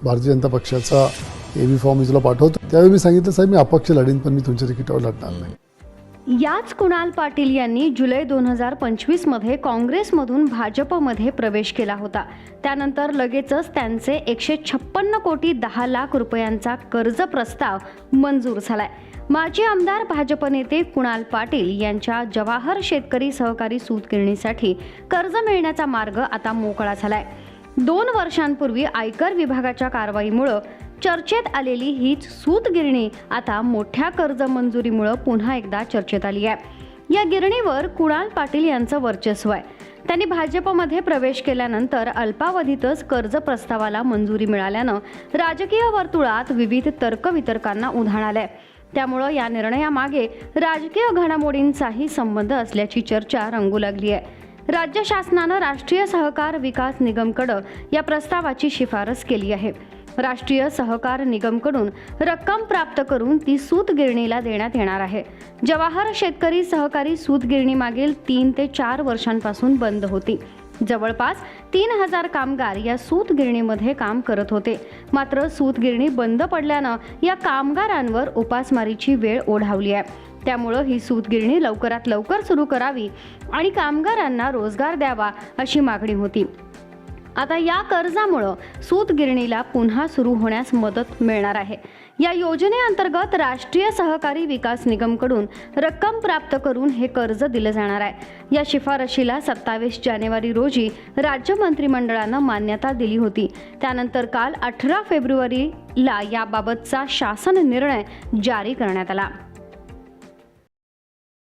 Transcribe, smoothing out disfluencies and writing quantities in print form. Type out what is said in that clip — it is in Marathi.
भारतीय जनता पक्षाचा एबी फॉर्म मी तुला पाठवतो. त्यावेळी मी सांगितलं साहेब मी अपक्ष लढीन पण मी तुमच्या तिकिटावर लढणार नाही. याच कुणाल पाटील यांनी जुलै 2025 मध्ये काँग्रेसमधून भाजपमध्ये प्रवेश केला होता. त्यानंतर लगेचच त्यांचे 156 कोटी 10 लाख रुपयांचा कर्ज प्रस्ताव मंजूर झालाय. माजी आमदार भाजप नेते कुणाल पाटील यांच्या जवाहर शेतकरी सहकारी सूतगिरणीसाठी कर्ज मिळण्याचा मार्ग आता मोकळा झालाय. 2 वर्षांपूर्वी आयकर विभागाच्या कारवाईमुळे चर्चेत आलेली हीच सूतगिरणी आता मोठ्या कर्ज मंजुरीमुळे पुन्हा एकदा चर्चेत आली आहे. या गिरणीवर कुणाल पाटील यांचं वर्चस्व आहे. त्यांनी भाजपमध्ये प्रवेश केल्यानंतर अल्पावधीतच कर्ज प्रस्तावाला मंजुरी मिळाल्यानं राजकीय वर्तुळात विविध तर्कवितर्कांना उधाण आलंय. त्यामुळे या निर्णयामागे राजकीय घडामोडींचाही संबंध असल्याची चर्चा रंगू लागली आहे. राज्य शासनानं राष्ट्रीय सहकार विकास निगमकडे या प्रस्तावाची शिफारस केली आहे. राष्ट्रीय सहकार निगमकडून रक्कम प्राप्त करून ती सूतगिरणीला देण्यात येणार आहे. जवाहर शेतकरी सहकारी सूतगिरणी मागील 3 ते 4 वर्षांपासून बंद होती. जवळपास 3000 कामगार या सूतगिरणीमध्ये काम करत होते. मात्र सूतगिरणी बंद पडल्यानं या कामगारांवर उपासमारीची वेळ ओढावली आहे. त्यामुळे ही सूतगिरणी लवकरात लवकर सुरू करावी आणि कामगारांना रोजगार द्यावा अशी मागणी होती. आता या कर्जामुळे सूतगिरणीला पुन्हा सुरू होण्यास मदत मिळणार आहे. या योजनेअंतर्गत राष्ट्रीय सहकारी विकास निगमकडून रक्कम प्राप्त करून हे कर्ज दिलं जाणार आहे. या शिफारशीला 27 जानेवारी रोजी राज्य मंत्रिमंडळानं मान्यता दिली होती. त्यानंतर काल 18 फेब्रुवारीला याबाबतचा शासन निर्णय जारी करण्यात आला.